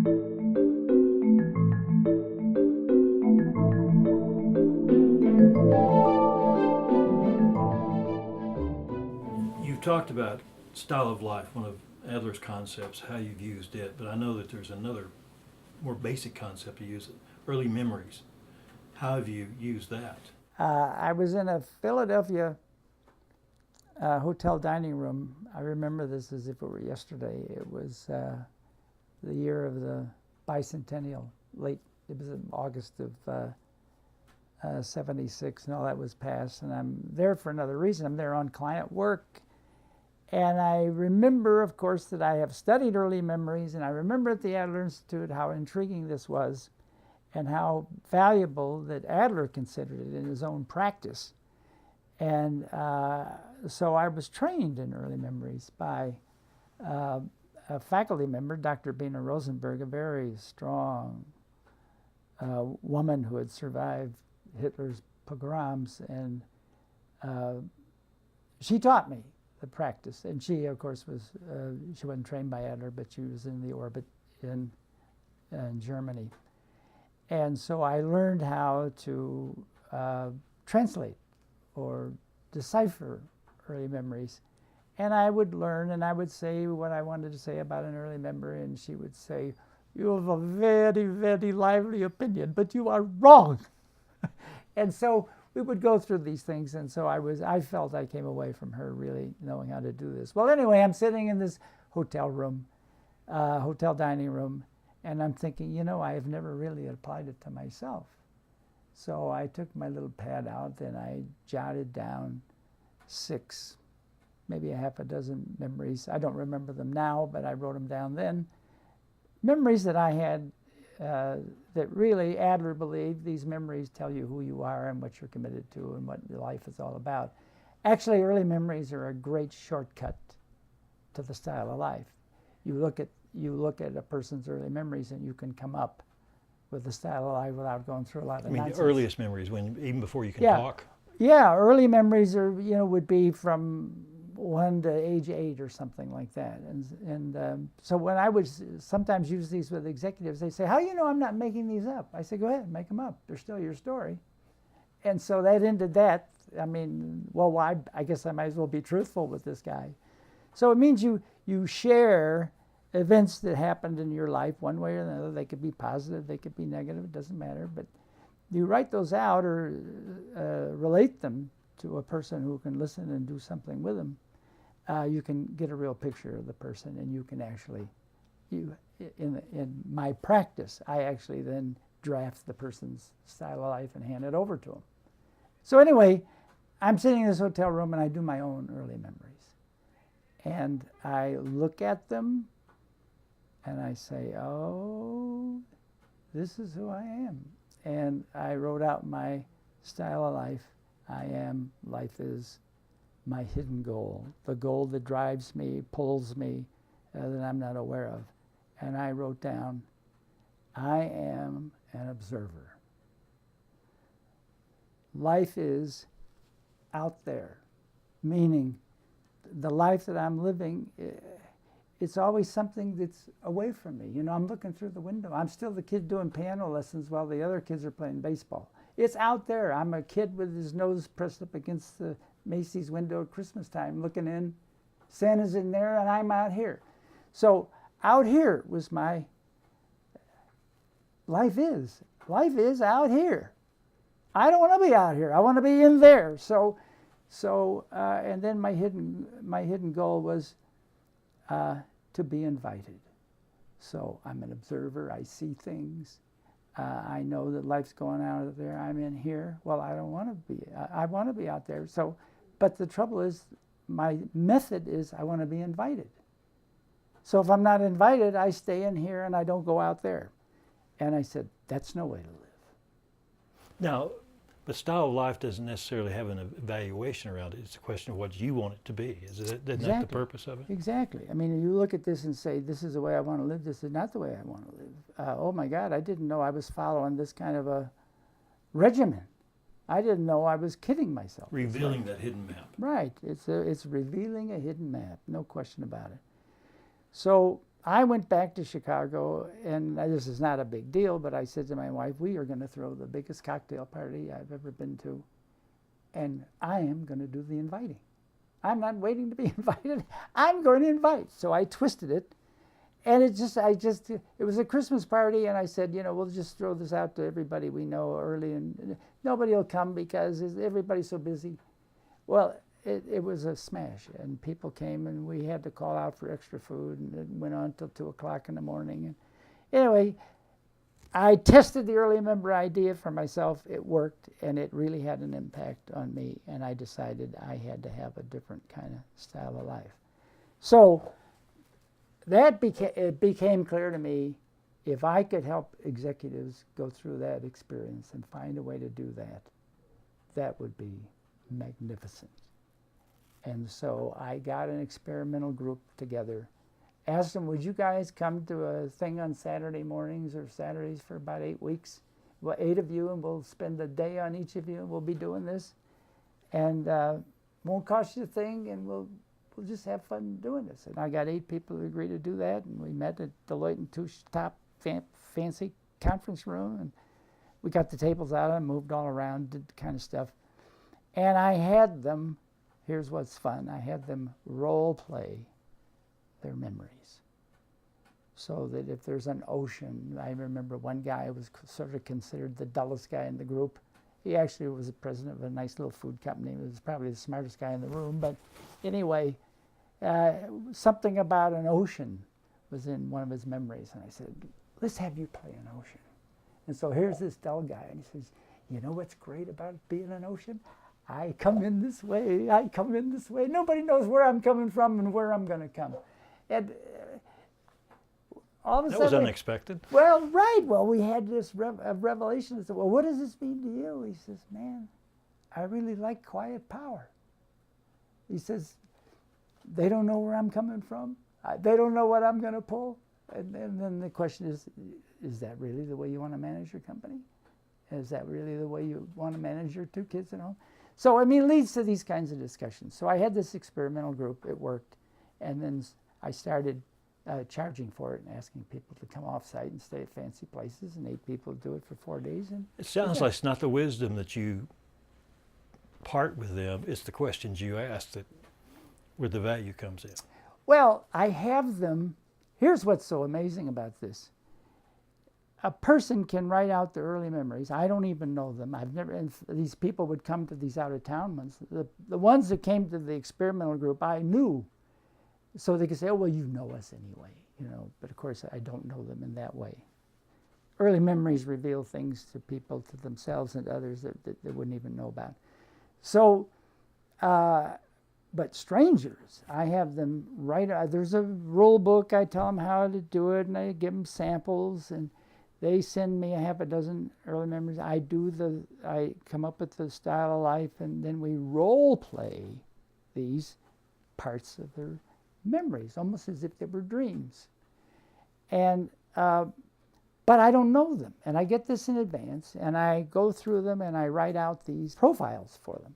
You've talked about style of life, one of Adler's concepts, how you've used it, but I know that there's another more basic concept you use, early memories. How have you used that? I was in a Philadelphia hotel dining room. I remember this as if it were yesterday. It was the year of the bicentennial, it was in August of 76, and all that was passed. And I'm there for another reason. I'm there on client work. And I remember, of course, that I have studied early memories, and I remember at the Adler Institute how intriguing this was and how valuable that Adler considered it in his own practice. And so I was trained in early memories by a faculty member, Dr. Bina Rosenberg, a very strong woman who had survived Hitler's pogroms, and she taught me the practice. And she, of course, she wasn't trained by Adler, but she was in the orbit in Germany. And so I learned how to translate or decipher early memories. And I would learn, and I would say what I wanted to say about an early memory, and she would say, "You have a very, very lively opinion, but you are wrong." And so we would go through these things, and so I felt I came away from her really knowing how to do this. Well, anyway, I'm sitting in this hotel room, hotel dining room, and I'm thinking, you know, I have never really applied it to myself. So I took my little pad out and I jotted down 6, maybe a half a dozen memories. I don't remember them now, but I wrote them down then. Memories that I had that really Adler believed these memories tell you who you are and what you're committed to and what your life is all about. Actually, early memories are a great shortcut to the style of life. You look at a person's early memories and you can come up with the style of life without going through a lot of nonsense. The earliest memories, even before you can talk? Yeah, early memories are, would be from 1 to age 8 or something like that. And so when I would sometimes use these with executives, they say, "How do you know I'm not making these up?" I say, "Go ahead, make them up. They're still your story." And so that ended that. I mean, well, I guess I might as well be truthful with this guy. So it means you share events that happened in your life one way or another. They could be positive, they could be negative, it doesn't matter. But you write those out or relate them to a person who can listen and do something with them. You can get a real picture of the person, and you can actually, in my practice, I actually then draft the person's style of life and hand it over to them. So anyway, I'm sitting in this hotel room and I do my own early memories. And I look at them and I say, "Oh, this is who I am." And I wrote out my style of life. Life is my hidden goal, the goal that drives me, pulls me, that I'm not aware of. And I wrote down, "I am an observer." Life is out there, meaning the life that I'm living, it's always something that's away from me. I'm looking through the window. I'm still the kid doing piano lessons while the other kids are playing baseball. It's out there. I'm a kid with his nose pressed up against the Macy's window at Christmas time, looking in. Santa's in there, and I'm out here. So out here was my life is. Life is out here. I don't want to be out here. I want to be in there. So, and then my hidden goal was to be invited. So I'm an observer. I see things. I know that life's going out there. I'm in here. Well, I don't want to be. I want to be out there. So, but the trouble is, my method is I want to be invited. So if I'm not invited, I stay in here and I don't go out there. And I said, that's no way to live. Now, the style of life doesn't necessarily have an evaluation around it. It's a question of what you want it to be. Isn't that the purpose of it? Exactly. I mean, you look at this and say, this is the way I want to live. This is not the way I want to live. Oh my God, I didn't know I was following this kind of a regimen. I didn't know I was kidding myself. Revealing that hidden map. Right. It's revealing a hidden map. No question about it. So I went back to Chicago, and this is not a big deal, but I said to my wife, we are going to throw the biggest cocktail party I've ever been to, and I am going to do the inviting. I'm not waiting to be invited. I'm going to invite. So I twisted it, and it was a Christmas party, and I said, we'll just throw this out to everybody we know early, and nobody will come because everybody's so busy. Well, it was a smash, and people came, and we had to call out for extra food, and it went on till 2 o'clock in the morning. And anyway, I tested the early member idea for myself. It worked, and it really had an impact on me, and I decided I had to have a different kind of style of life. So it became clear to me, if I could help executives go through that experience and find a way to do that, that would be magnificent. And so I got an experimental group together, asked them, would you guys come to a thing on Saturday mornings or Saturdays for about 8 weeks? Well, 8 of you, and we'll spend a day on each of you, and we'll be doing this. And won't cost you a thing, and we'll just have fun doing this. And I got 8 people to agree to do that, and we met at Deloitte & Touche top fancy conference room, and we got the tables out and moved all around, did the kind of stuff. And I had them, here's what's fun, I had them role play their memories. So that if there's an ocean, I remember one guy was sort of considered the dullest guy in the group. He actually was the president of a nice little food company. He was probably the smartest guy in the room. But anyway, something about an ocean was in one of his memories. And I said, let's have you play an ocean. And so here's this dull guy. And he says, you know what's great about being an ocean? I come in this way, I come in this way. Nobody knows where I'm coming from and where I'm going to come. And all of a sudden... That was unexpected. Well, right. Well, we had this revelation. I said, well, what does this mean to you? He says, man, I really like quiet power. He says, they don't know where I'm coming from. They don't know what I'm going to pull. And then the question is that really the way you want to manage your company? Is that really the way you want to manage your 2 kids at home? So, it leads to these kinds of discussions. So I had this experimental group, it worked, and then I started charging for it and asking people to come off-site and stay at fancy places, and 8 people do it for 4 days. And it sounds like it's not the wisdom that you part with them, it's the questions you ask that where the value comes in. Well, I have them, here's what's so amazing about this. A person can write out their early memories. I don't even know them. I've never, and these people would come to these out-of-town ones. The ones that came to the experimental group, I knew. So they could say, oh, well, you know us anyway, But of course, I don't know them in that way. Early memories reveal things to people, to themselves and to others that they wouldn't even know about. So, but strangers, I have them write, there's a rule book, I tell them how to do it, and I give them samples, and they send me a half a dozen early memories. I come up with the style of life, and then we role play these parts of their memories, almost as if they were dreams. And but I don't know them, and I get this in advance, and I go through them, and I write out these profiles for them.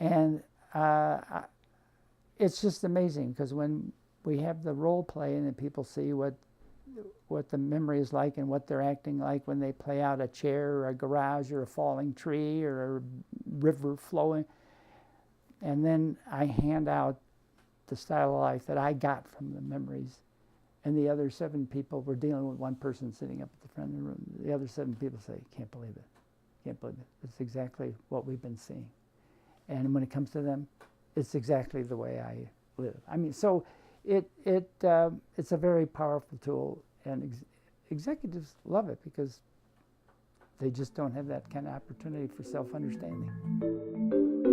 And it's just amazing, because when we have the role play, and then people see what the memory is like and what they're acting like when they play out a chair or a garage or a falling tree or a river flowing. And then I hand out the style of life that I got from the memories. And the other 7 people, we're dealing with one person sitting up at the front of the room. The other 7 people say, can't believe it. Can't believe it. It's exactly what we've been seeing. And when it comes to them, it's exactly the way I live. So it's a very powerful tool, and executives love it because they just don't have that kind of opportunity for self-understanding.